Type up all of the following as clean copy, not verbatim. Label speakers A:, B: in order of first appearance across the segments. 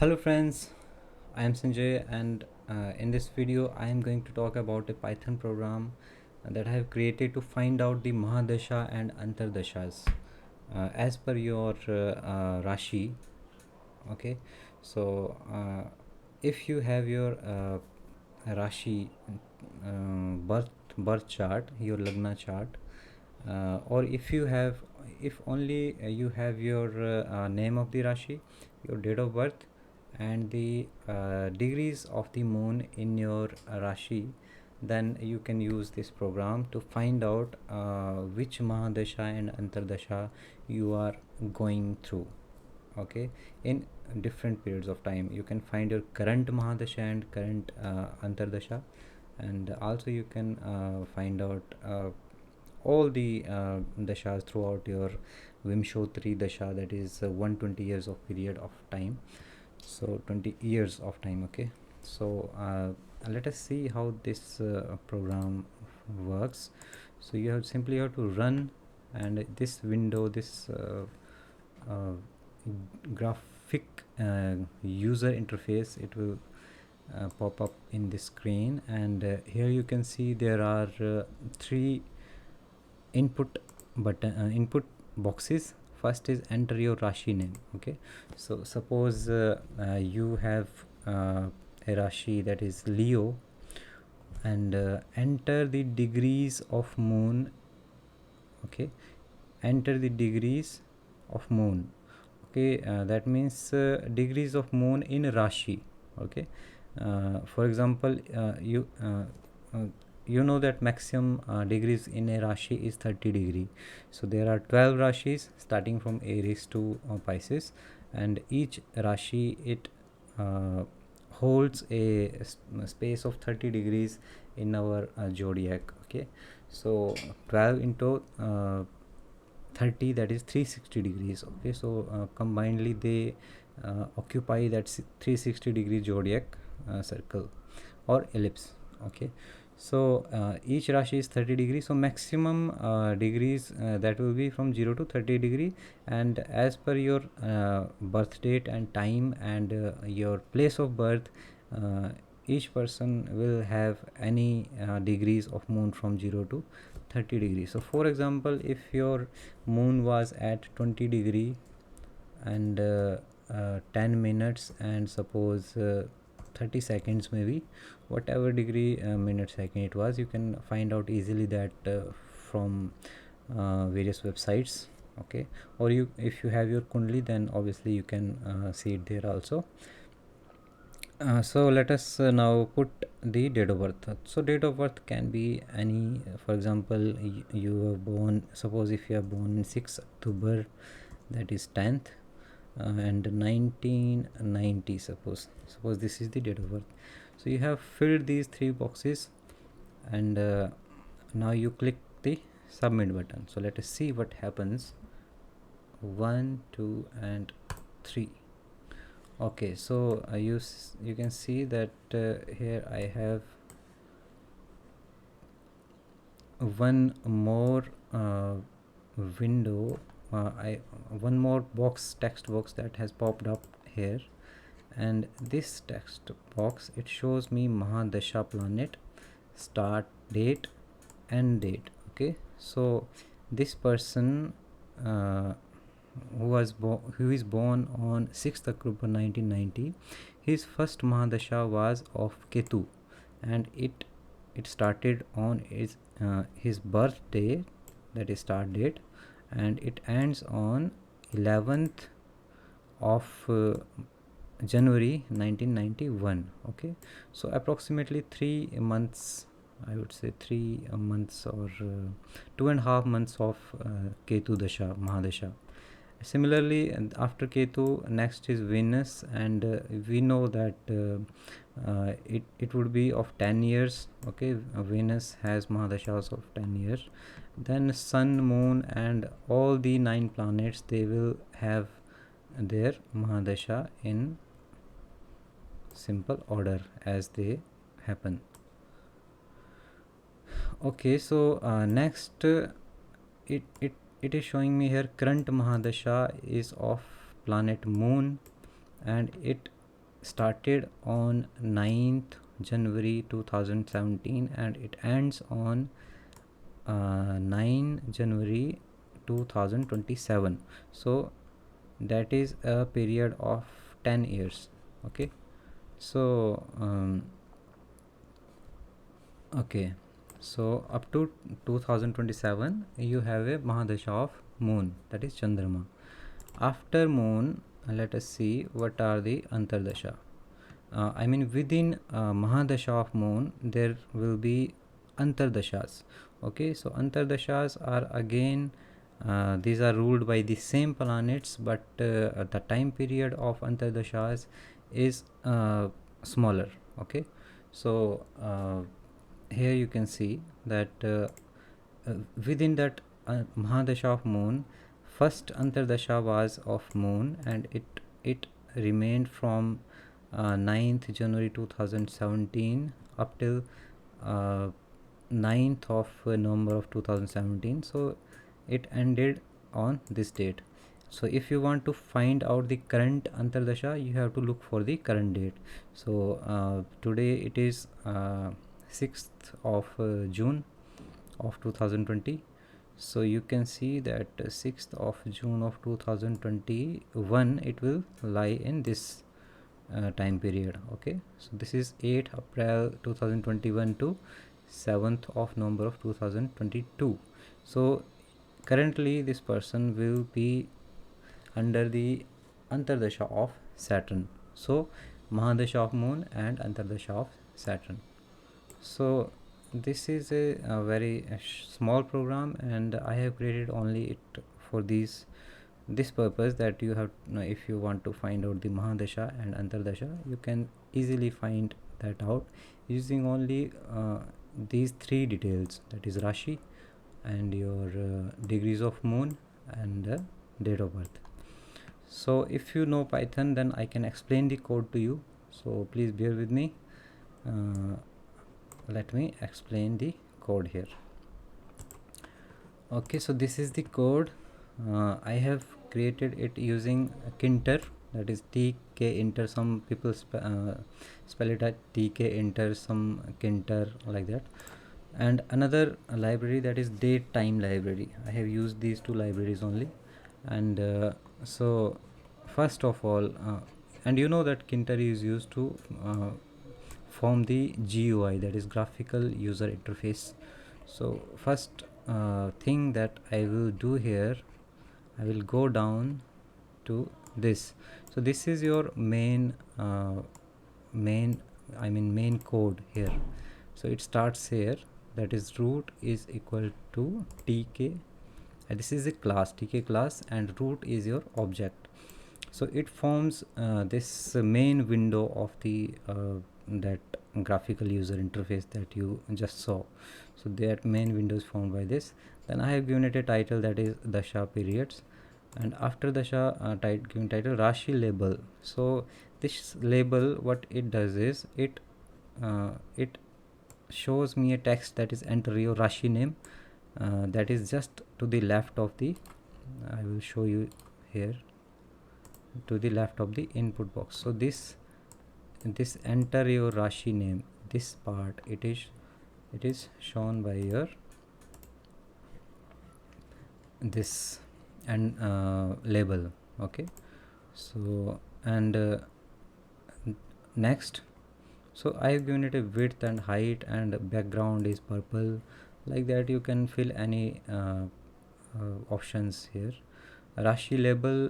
A: Hello friends, I am Sanjay and in this video I am going to talk about a Python program that I have created to find out the Maha-Dasha and Antar-Dashas as per your Rashi. Okay, so if you have your Rashi birth chart, your Lagna chart, or if only you have your name of the Rashi, your date of birth, and the degrees of the moon in your Rashi, then you can use this program to find out which Mahadasha and Antardasha you are going through. Okay, in different periods of time you can find your current Mahadasha and current Antardasha, and also you can find out all the dashas throughout your Vimshotri Dasha, that is 120 years of period of time, so 20 years of time. Okay, so let us see how this program works. So you have to run, and this window, this uh, graphic user interface, it will pop up in the screen, and here you can see there are three input input boxes. First is enter your Rashi name. Okay, so suppose you have a Rashi that is Leo, and enter the degrees of moon. Okay, enter the degrees of moon. Okay, that means degrees of moon in Rashi. Okay, for example, you know that maximum degrees in a Rashi is 30 degree. So there are 12 Rashis starting from Aries to Pisces, and each Rashi, it holds a space of 30 degrees in our zodiac. Okay, so 12 into 30, that is 360 degrees. Okay, so combinedly they occupy that 360 degree zodiac circle or ellipse. Okay, so each Rashi is 30 degrees, so maximum degrees that will be from 0 to 30 degree, and as per your birth date and time and your place of birth, each person will have any degrees of moon from 0 to 30 degrees. So for example, if your moon was at 20 degree and 10 minutes and suppose 30 seconds, maybe whatever degree minute second it was, you can find out easily that from various websites. Okay, or you, if you have your Kundli, then obviously you can see it there also. So let us now put the date of birth. So date of birth can be any. For example, you were born, suppose if you are born in 6 October, that is 10th, and 1990, suppose this is the date of birth. So you have filled these three boxes, and now you click the submit button. So let us see what happens. 1, 2 and 3. Okay, so you can see that here I have one more window, one more text box that has popped up here, and this text box, it shows me Maha-Dasha planet, start date, end date. Okay, so this person who is born on 6th October 1990, his first Mahadasha was of Ketu, and it started on his birthday, that is start date, and it ends on 11th of January 1991. Okay, so approximately 3 months, I would say 3 months or 2.5 months of Ketu Dasha, Mahadasha. Similarly, and after Ketu, next is Venus, and we know that it would be of 10 years. Okay, Venus has Mahadashas of 10 years. Then Sun, Moon, and all the 9 planets, they will have their Mahadasha in simple order as they happen. Okay, so next it is showing me here current Mahadasha is of planet Moon, and it started on 9th January 2017 and it ends on 9 January 2027. So that is a period of 10 years. Okay, so okay, so up to 2027 you have a Maha-Dasha of moon, that is Chandrama. After moon, let us see what are the Antar-Dasha. I mean, within Maha-Dasha of moon there will be Antar-Dashas. Okay, so Antar-Dashas are again these are ruled by the same planets, but the time period of Antar-Dashas is smaller. Okay, so here you can see that within that Maha-Dasha of moon, first Antar-Dasha was of moon, and it remained from 9th January 2017 up till uh, 9th of November of 2017. So it ended on this date. So if you want to find out the current Antar-Dasha, you have to look for the current date. So today it is 6th of June of 2020. So you can see that 6th of June of 2021 it will lie in this time period. Okay, so this is 8th April 2021 to 7th of November of 2022. So currently this person will be under the Antar-Dasha of Saturn. So Maha-Dasha of moon and Antar-Dasha of Saturn. So this is a very small program, and I have created only it for this purpose, that you have if you want to find out the Maha-Dasha and Antar-Dasha, you can easily find that out using only these three details, that is Rashi and your degrees of moon and date of birth. So if you know Python, then I can explain the code to you, so please bear with me. Let me explain the code here. Okay, so this is the code. I have created it using Tkinter, that is Tkinter. Some people spell it as Tkinter, some Tkinter, like that. And another library, that is date time library. I have used these two libraries only. And so first of all, and you know that Tkinter is used to form the GUI, that is graphical user interface. So first thing that I will do here, I will go down to this. So this is your main main code here. So it starts here, that is root is equal to tk, and this is a class, tk class, and root is your object. So it forms this main window of the that graphical user interface that you just saw. So that main window is formed by this. Then I have given it a title, that is Dasha periods, and after Dasha given title Rashi label. So this label, what it does is it shows me a text, that is enter your Rashi name, that is just to the left of the I will show you here, to the left of the input box. So this enter your Rashi name, this part, it is shown by your this and label. Okay, so and next, so I have given it a width and height, and background is purple, like that. You can fill any options here. Rashi label,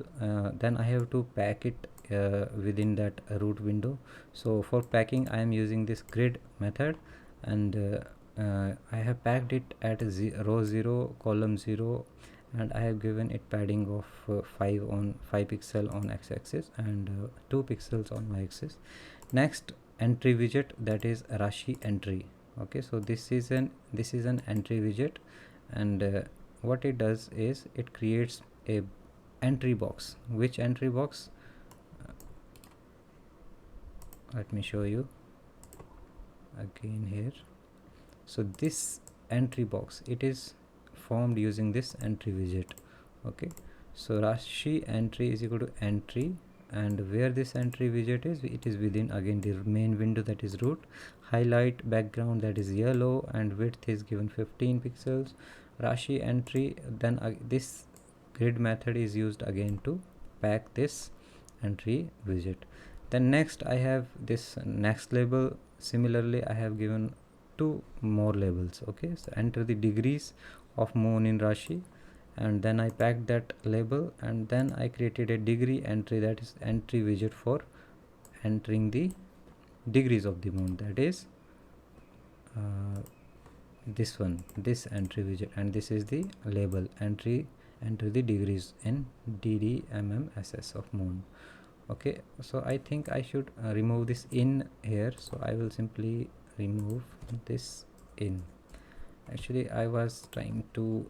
A: then I have to pack it within that root window. So for packing I am using this grid method, and I have packed it at row 0, column 0, and I have given it padding of 5 pixel on x-axis and 2 pixels on y-axis. Next, entry widget, that is Rashi entry. Okay, so this is an entry widget, and what it does is it creates a entry box. Which entry box? Let me show you again here. So this entry box, it is formed using this entry widget. Okay, so Rashi entry is equal to entry, and where this entry widget is, it is within again the main window, that is root. Highlight background, that is yellow, and width is given 15 pixels. Rashi entry, then this grid method is used again to pack this entry widget. Then next I have this next label. Similarly I have given two more labels. Okay, so enter the degrees of moon in Rashi, and then I packed that label, and then I created a degree entry, that is entry widget for entering the degrees of the moon, that is this one, this entry widget, and this is the label entry, enter the degrees in DDMMSS of moon. Okay, so I think I should remove this in here, so I will simply remove this in. Actually I was trying to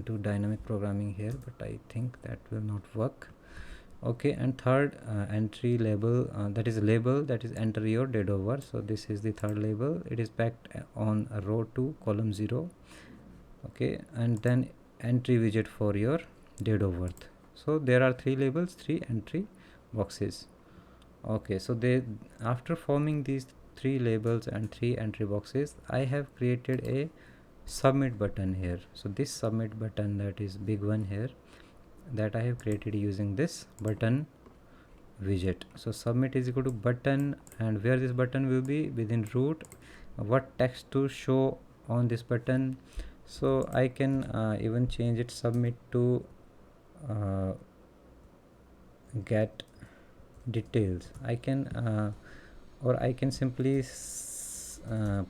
A: do dynamic programming here, but I think that will not work. Okay, and third entry label, that is label, that is enter your date of birth. So this is the third label, it is packed on row 2 column 0. Okay, and then entry widget for your date of birth. So there are 3 labels, 3 entry boxes. Okay, so they, after forming these 3 labels and 3 entry boxes, I have created a submit button here. So this submit button, that is big one here, that I have created using this button widget. So submit is equal to button, and where this button will be within root, what text to show on this button. So I can even change it submit to get details. I can or I can simply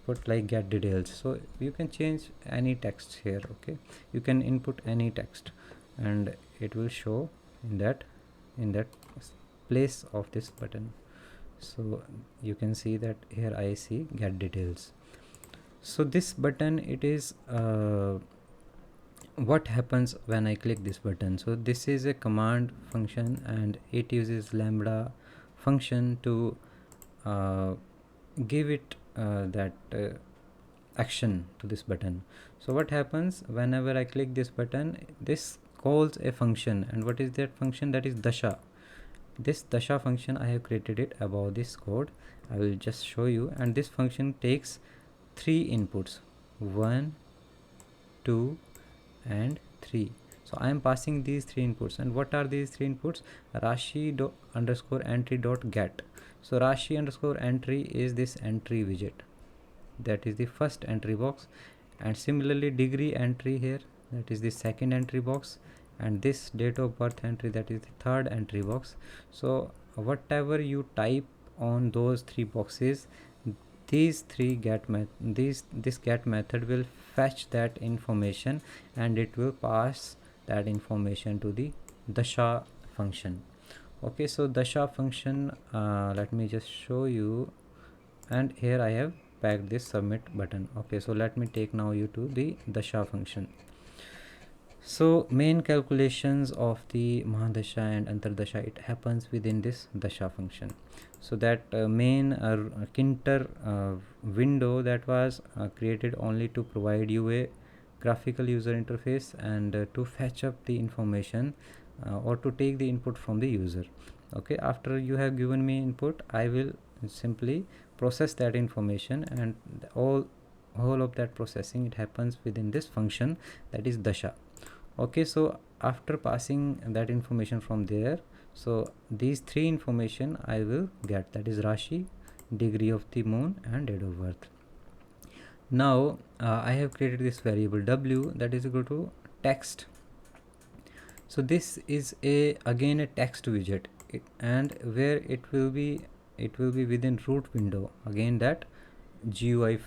A: put like get details. So you can change any text here. Okay, you can input any text and it will show in that place of this button. So you can see that here I see get details. So this button, it is what happens when I click this button. So this is a command function, and it uses lambda function to give it that action to this button. So what happens whenever I click this button, this calls a function, and what is that function? That is dasha. This dasha function, I have created it above this code. I will just show you, and this function takes 3 inputs, 1, 2 and 3. So I am passing these 3 inputs, and what are these 3 inputs? Rashi underscore entry dot get. So Rashi underscore entry is this entry widget, that is the first entry box, and similarly degree entry here, that is the second entry box, and this date of birth entry, that is the third entry box. So whatever you type on those 3 boxes, these 3 this get method will fetch that information, and it will pass that information to the dasha function. Okay, so dasha function, let me just show you, and here I have packed this submit button. Okay, so let me take now you to the dasha function. So main calculations of the Maha-Dasha and Antar-Dasha, it happens within this dasha function. So that main Tkinter window, that was created only to provide you a graphical user interface, and to fetch up the information or to take the input from the user. Okay, after you have given me input, I will simply process that information, and whole of that processing, it happens within this function, that is dasha. Okay, so after passing that information from there, so these 3 information I will get, that is Rashi, degree of the moon and date of birth. Now I have created this variable w, that is equal to text. So this is again a text widget, and where it will be within root window, again that GUI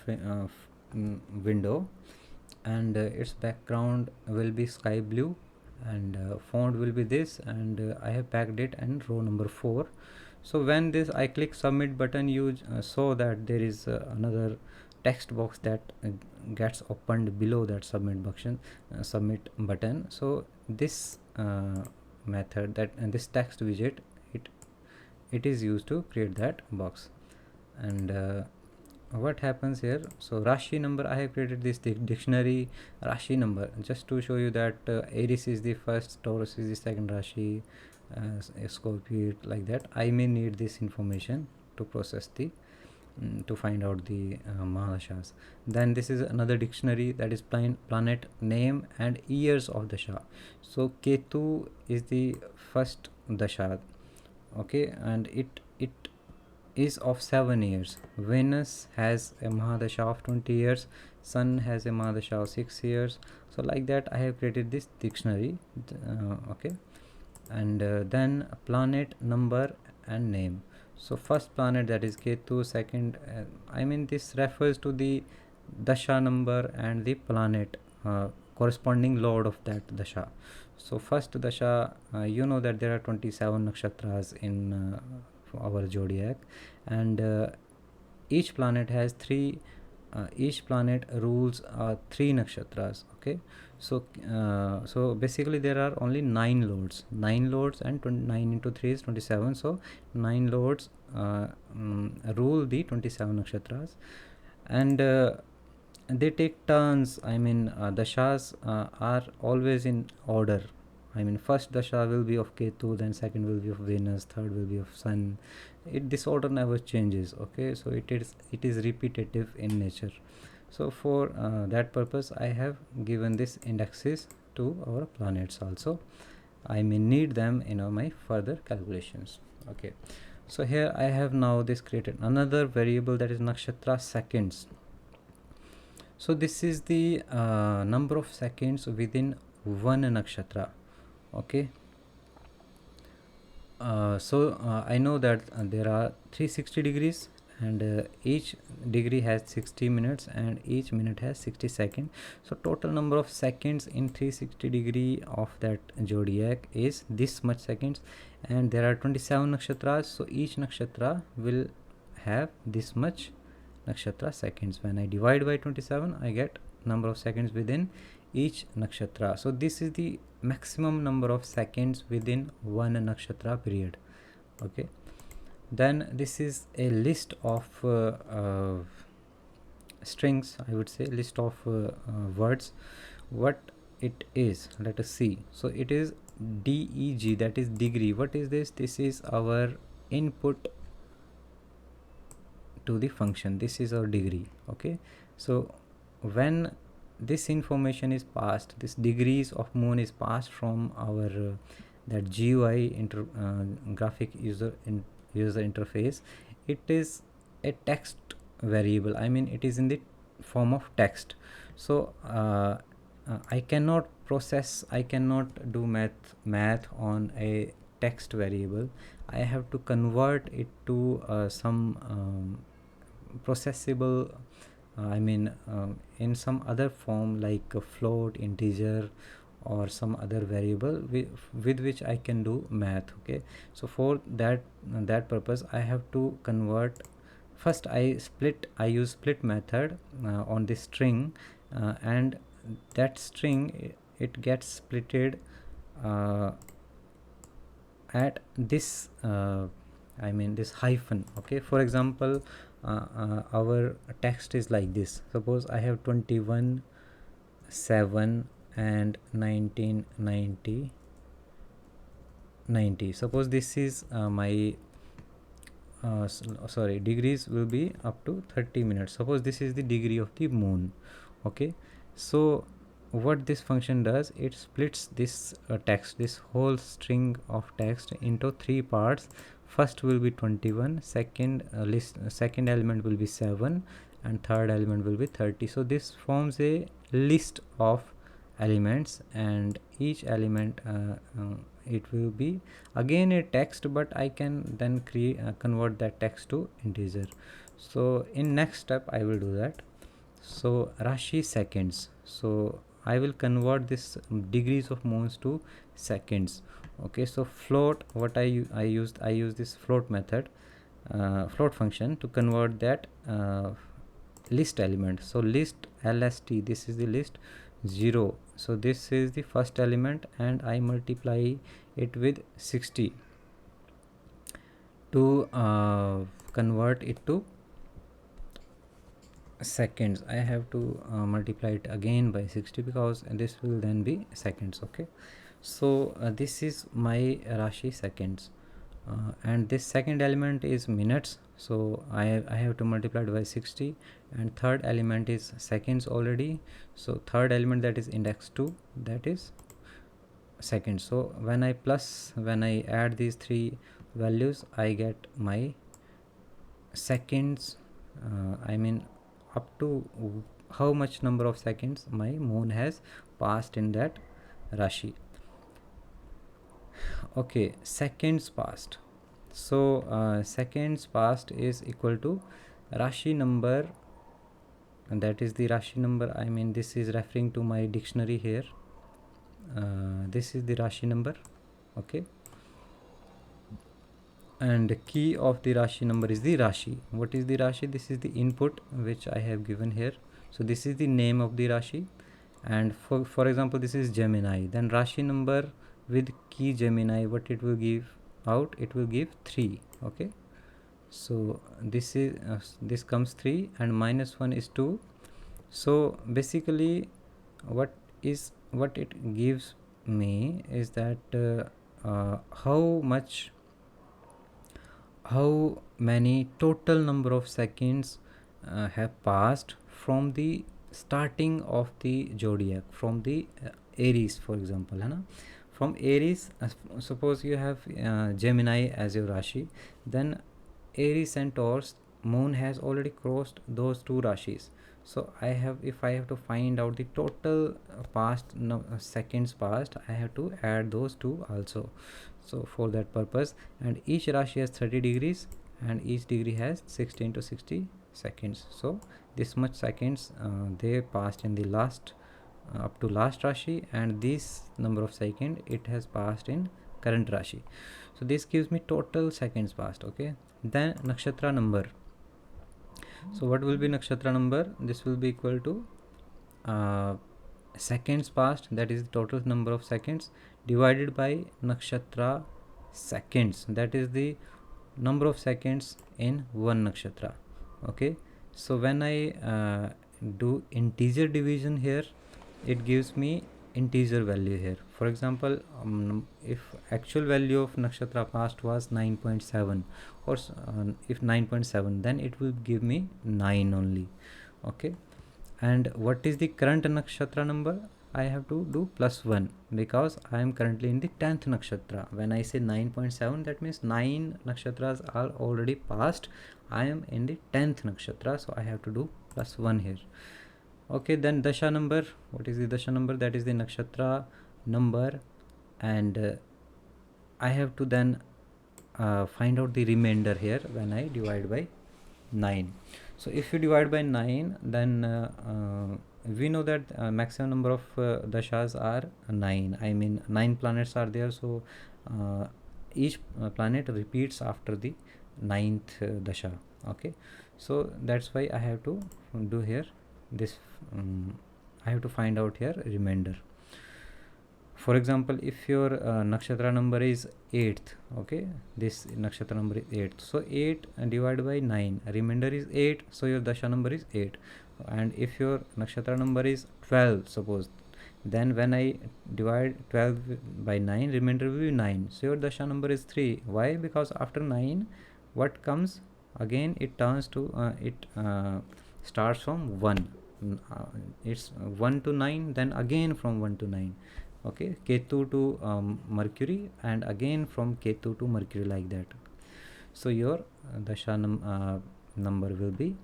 A: window, and its background will be sky blue, and font will be this, and I have packed it in row number 4. So when this I click submit button, you saw that there is another text box that gets opened below that submit button. So this method, that and this text widget, it is used to create that box. And what happens here? So Rashi number, I have created this dictionary Rashi number just to show you that Aries is the first, Taurus is the second Rashi, Scorpio, like that. I may need this information to process the to find out the Maha-Dashas. Then this is another dictionary, that is planet name and years of Dasha. So Ketu is the first Dasha, okay, and it is of 7 years. Venus has a Maha-Dasha of 20 years. Sun has a Maha-Dasha of 6 years. So like that I have created this dictionary, okay. And then planet number and name. So first planet, that is Ketu. Second, I mean, this refers to the Dasha number and the planet corresponding lord of that Dasha. So first Dasha, you know that there are 27 nakshatras in our zodiac, and each planet has three, each planet rules 3 nakshatras, okay. So so basically there are only 9 lords, and 9 into 3 is 27. So 9 lords rule the 27 nakshatras, and they take turns. I mean, dashas are always in order. I mean, first dasha will be of Ketu, then second will be of Venus, third will be of Sun. This order never changes, okay. So it is repetitive in nature. So for that purpose I have given this indexes to our planets also. I may need them in my further calculations, okay. So here I have now this created another variable, that is nakshatra seconds. So this is the number of seconds within one nakshatra, okay. I know that there are 360 degrees, and each degree has 60 minutes and each minute has 60 seconds. So total number of seconds in 360 degree of that zodiac is this much seconds, and there are 27 nakshatras. So each nakshatra will have this much nakshatra seconds. When I divide by 27, I get number of seconds within each nakshatra. So this is the maximum number of seconds within one nakshatra period, okay. Then this is a list of strings, I would say, list of words. What it is, let us see. So it is DEG, that is degree. What is this? This is our input to the function. This is our degree, okay. So when this information is passed, this degrees of moon is passed from our that GUI graphic user interface. It is a text variable. I mean, it is in the form of text. So I cannot do math on a text variable. I have to convert it to some processable, in some other form, like a float, integer, or some other variable with which I can do math, okay. So for that purpose I have to convert. First I use split method on this string, and that string, it gets splitted at this this hyphen, okay. For example, our text is like this. Suppose I have 21, 7 and 1990. Suppose this is my degrees will be up to 30 minutes. Suppose this is the degree of the moon, okay. So what this function does, it splits this text, this whole string of text, into 3 parts. First will be 21, second element will be 7, and third element will be 30. So this forms a list of elements, and each element it will be again a text, but I can then convert that text to integer. So in next step I will do that. So Rashi seconds. So I will convert this degrees of moons to seconds, okay. So float, what I use this float method, float function, to convert that list element. So list LST, this is the list 0. So this is the first element, and I multiply it with 60 to convert it to seconds. I have to multiply it again by 60, because this will then be seconds, okay. So this is my Rashi seconds, and this second element is minutes, so I have to multiply it by 60, and third element is seconds already, so third element, that is index 2, that is seconds. So when I add these three values, I get my seconds, I mean up to how much number of seconds my moon has passed in that Rashi. Okay, seconds passed. So seconds passed is equal to Rashi number, and that is the Rashi number, I mean this is referring to my dictionary here. This is the Rashi number, okay, and key of the Rashi number is the Rashi. What is the Rashi? This is the input which I have given here. So this is the name of the Rashi, and for example this is Gemini, then Rashi number with key Gemini, what it will give out? It will give 3. Okay, so this is this comes 3 and -1 is 2. So basically what it gives me is that how many total number of seconds have passed from the starting of the zodiac, from the Aries, for example, है ना? From Aries, suppose you have Gemini as your Rashi, then Aries and Taurus moon has already crossed those two Rashis. So if I have to find out the total seconds passed, I have to add those two also. So for that purpose, and each Rashi has 30 degrees and each degree has 60 into 60 seconds. So this much seconds they passed in the last up to last Rashi, and this number of second it has passed in current Rashi. So this gives me total seconds passed. Okay, then nakshatra number. So what will be nakshatra number? This will be equal to seconds passed, that is the total number of seconds, divided by nakshatra seconds, that is the number of seconds in one nakshatra. Okay, so when I do integer division here, it gives me integer value here. For example, if actual value of nakshatra past was 9.7, or if 9.7, then it will give me 9 only. Okay, and what is the current nakshatra number? I have to do +1 because I am currently in the 10th nakshatra. When I say 9.7, that means 9 nakshatras are already passed. I am in the 10th nakshatra, so I have to do +1 here. Okay, then dasha number. What is the dasha number? That is the nakshatra number, and I have to then find out the remainder here when I divide by 9. So if you divide by 9, then we know that maximum number of dashas are 9. I mean 9 planets are there, so each planet repeats after the 9th dasha. Okay, so that's why I have to do here this. I have to find out here remainder. For example, if your nakshatra number is 8th, okay, this nakshatra number is 8th, so 8 divided by 9, remainder is 8, so your dasha number is 8. And if your nakshatra number is 12, suppose, then when I divide 12 by 9, remainder will be 9, so your dasha number is 3. Why? Because after 9, what comes again? It turns to it starts from 1. It's 1 to 9, then again from 1 to 9. Okay, Ketu to Mercury, and again from Ketu to Mercury, like that. So your dasha number will be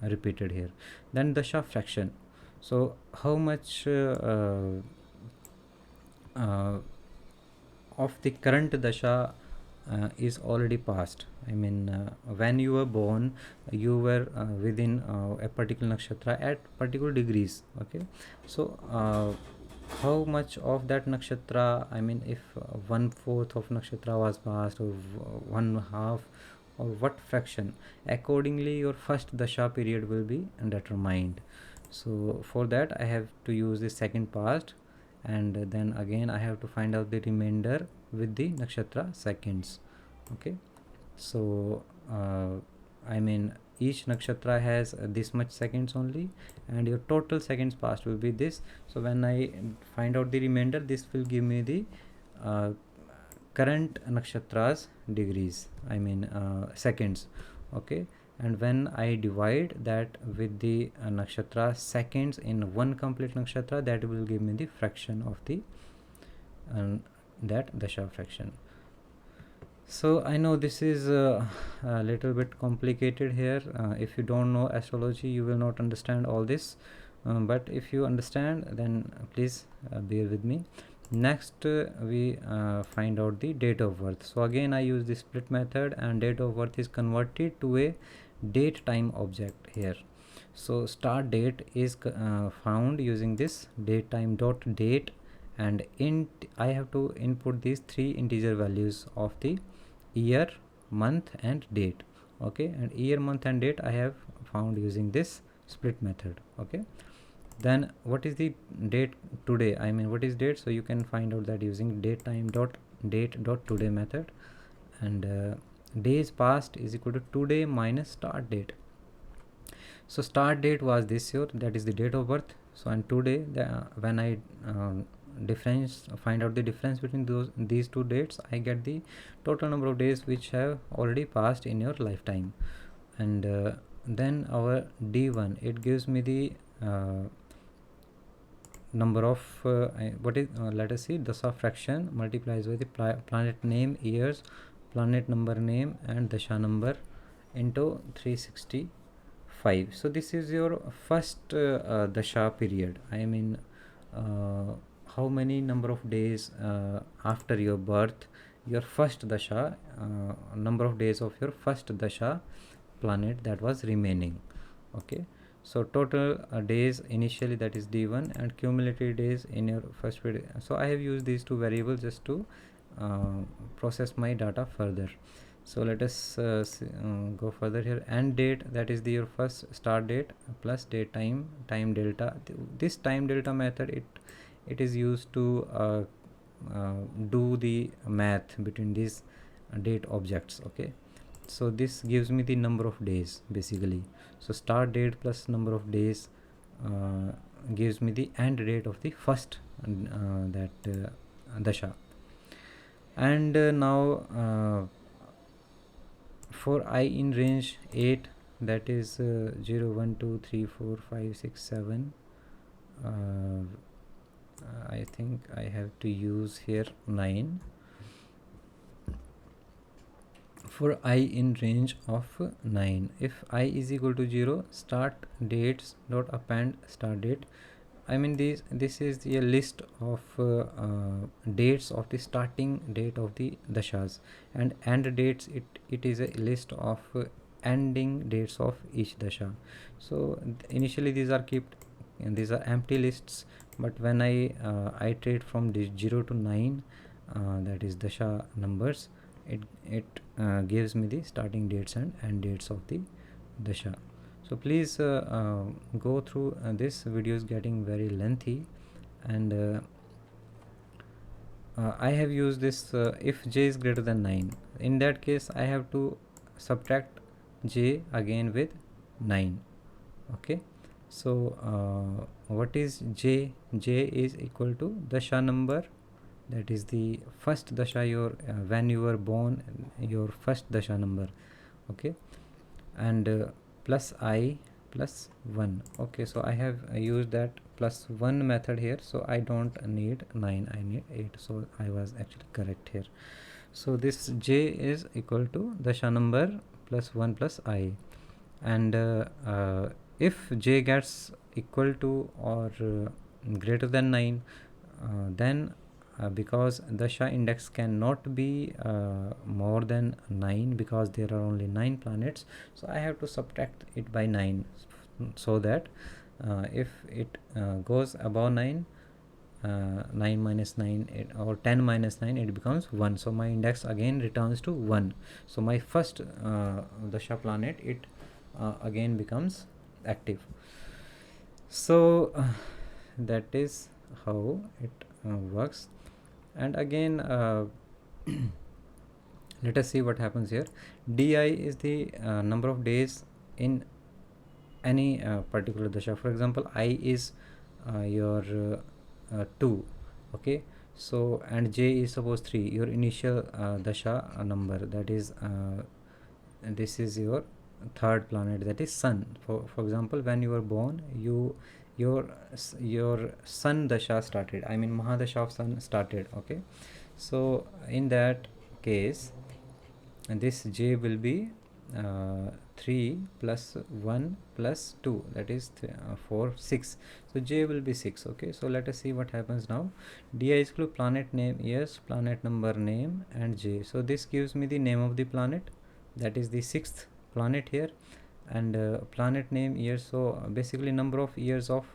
A: repeated here. Then dasha fraction. So how much of the current dasha is already passed? I mean when you were born, you were within a particular nakshatra at particular degrees. Okay, so how much of that nakshatra, I mean if 1/4 of nakshatra was passed, or 1/2, or what fraction, accordingly your first dasha period will be determined. So for that I have to use the second past, and then again I have to find out the remainder with the nakshatra seconds. Okay, so I mean each nakshatra has this much seconds only, and your total seconds passed will be this. So when I find out the remainder, this will give me the current nakshatra's degrees, I mean seconds. Okay, and when I divide that with the nakshatra seconds in one complete nakshatra, that will give me the fraction of the that dasha fraction. So I know this is a little bit complicated here. If you don't know astrology, you will not understand all this, but if you understand, then please bear with me. Next we find out the date of birth. So again I use the split method, and date of birth is converted to a date time object here. So start date is found using this date time dot date, and int I have to input these three integer values of the year, month and date. Okay, and year, month and date I have found using this split method. Okay, then what is the date today, I mean what is date? So you can find out that using date time dot date dot today method, and days past is equal to today minus start date. So start date was this year, that is the date of birth. So and today when I find out the difference between these two dates, I get the total number of days which have already passed in your lifetime. And then our d1, it gives me the number of what is let us see, dasha fraction multiplies by the planet name, years, planet number name and dasha number into 365. So this is your first dasha period, I mean how many number of days after your birth your first dasha, number of days of your first dasha planet that was remaining. Okay, so total days initially, that is d1, and cumulative days in your first period. So I have used these two variables just to process my data further. So let us go further here. And date, that is your first start date plus date time delta. This time delta method, it is used to do the math between these date objects. Okay, so this gives me the number of days basically. So start date plus number of days gives me the end date of the first dasha. And now for I in range 8, that is 0 1 2 3 4 5 6 7, I think I have to use here 9. For I in range of 9, if I is equal to 0, start dates dot append start date. I mean this is the list of dates of the starting date of the dashas, and end dates, it is a list of ending dates of each dasha. So initially these are kept, and these are empty lists, but when I iterate from this 0 to 9, that is dasha numbers, it gives me the starting dates and end dates of the dasha. So please go through, this video is getting very lengthy, and I have used this if j is greater than 9, in that case I have to subtract j again with 9. Okay, so what is j? J is equal to dasha number, that is the first dasha, your when you were born, your first dasha number. Okay, and plus I plus 1. Okay, so I have used that plus 1 method here, so I don't need 9, I need 8, so I was actually correct here. So this j is equal to dasha number plus 1 plus I, and if j gets equal to or greater than 9, then because dasha index cannot be more than 9, because there are only 9 planets, so I have to subtract it by 9, so that if it goes above 9, 9 minus 9 or 10 minus 9, it becomes 1, so my index again returns to 1. So my first dasha planet, it again becomes active. So that is how it works. And again let us see what happens here. Di is the number of days in any particular dasha. For example, I is your 2, okay, so and j is suppose 3, your initial dasha number, that is this is your third planet, that is sun. For example, when you were born, your your sun dasha started, I mean Maha-Dasha of sun started, okay. So in that case, and this j will be 3 plus 1 plus 2, that is 4 6, so j will be 6, okay. So let us see what happens now. Di is equal to planet name, yes, planet number, name, and j. So this gives me the name of the planet, that is the sixth planet here, and planet name years. So basically number of years of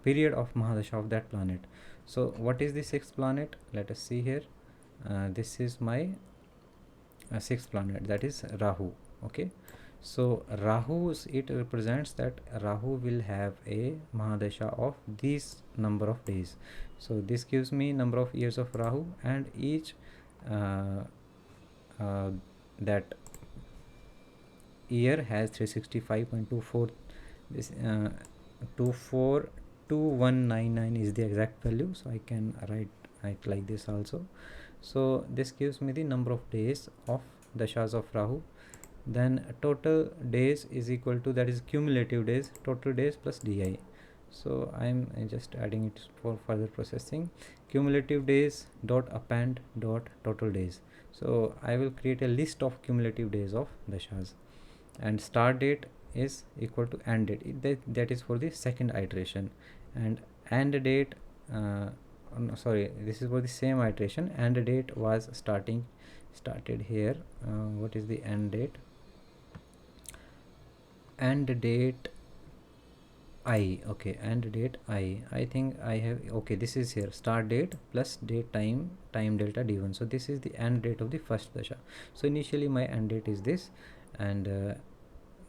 A: period of Maha-Dasha of that planet. So what is the sixth planet? Let us see here. This is my sixth planet, that is Rahu, okay. So Rahu, it represents that Rahu will have a Mahadasha of these number of days. So this gives me number of years of Rahu, and each that year has 365.24, this 242199 is the exact value, so I can write it like this also. So this gives me the number of days of dashas of Rahu. Then total days is equal to, that is cumulative days, total days plus di. So I'm just adding it for further processing. Cumulative days dot append dot total days. So I will create a list of cumulative days of dashas, and start date is equal to end date, that is for the second iteration, and end date no, sorry, this is for the same iteration. End date was started here. What is the end date? End date I, okay, end date I think I have, okay, this is here, start date plus date time delta d1. So this is the end date of the first dasha. So initially my end date is this, and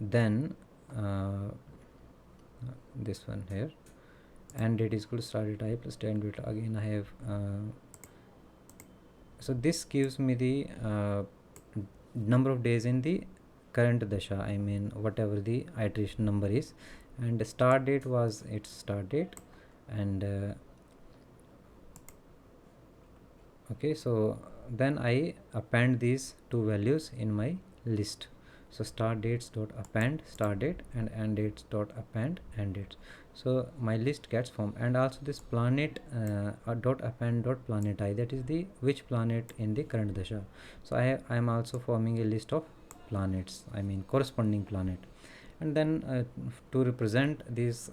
A: then this one here, end date is equal to start date I plus end date. Again I have so this gives me the number of days in the current dasha, I mean whatever the iteration number is, and the start date was its start date, and okay, so then I append these two values in my list. So start dates dot append start date, and end dates dot append end dates. So my list gets formed, and also this planet dot append dot planet I, that is the which planet in the current dasha. So I am also forming a list of planets, I mean corresponding planet. And then to represent these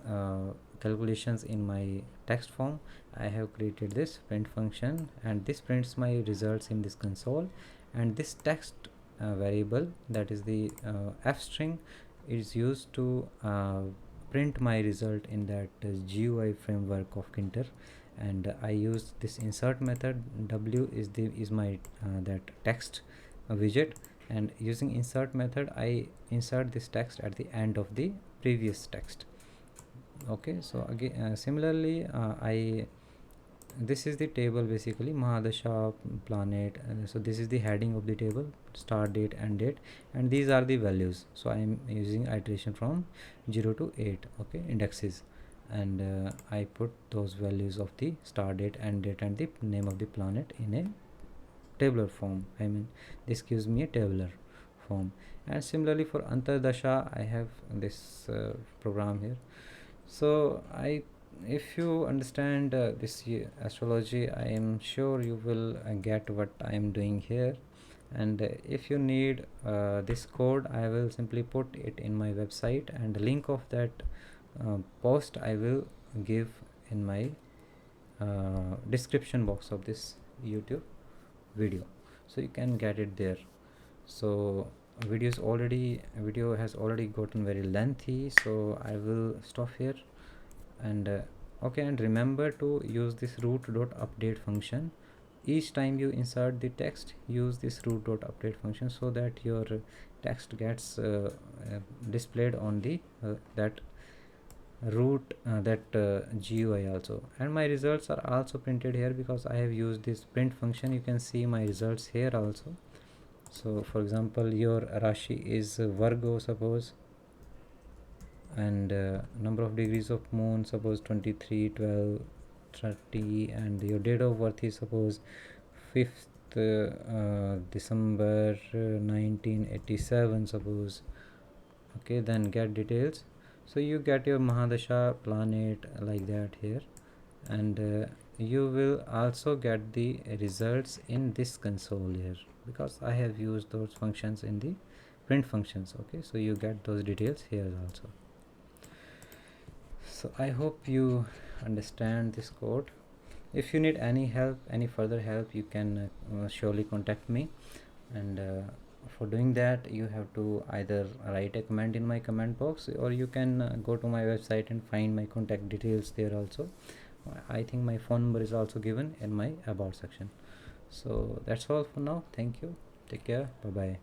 A: calculations in my text form, I have created this print function, and this prints my results in this console. And this text variable, that is the f string, is used to print my result in that GUI framework of Tkinter. And I use this insert method. W is my that text widget, and using insert method I insert this text at the end of the previous text, okay. So again similarly this is the table, basically Maha-Dasha planet, so this is the heading of the table, start date, end date, and these are the values. So I am using iteration from 0 to 8, okay, indexes, and I put those values of the start date, end date, and the name of the planet in a tabular form, I mean this gives me a tabular form. And similarly for Antar-Dasha, I have this program here. So if you understand this astrology, I am sure you will get what I am doing here. And if you need this code, I will simply put it in my website, and the link of that post I will give in my description box of this YouTube video, so you can get it there. So video has already gotten very lengthy, so I will stop here. And okay, and remember to use this root.update function. Each time you insert the text, use this root.update function, so that your text gets displayed on the that root GUI also. And my results are also printed here, because I have used this print function. You can see my results here also. So for example, your Rashi is Virgo, suppose, and number of degrees of moon, suppose 23, 12, 30, and your date of birth is suppose 5th December 1987, suppose. Okay, then get details. So you get your Maha-Dasha planet like that here, and you will also get the results in this console here, because I have used those functions in the print functions. Okay, so you get those details here also. So I hope you understand this code. If you need any help, any further help, you can surely contact me. And for doing that, you have to either write a comment in my comment box, or you can go to my website and find my contact details there also. I think my phone number is also given in my about section. So that's all for now. Thank you. Take care. Bye bye.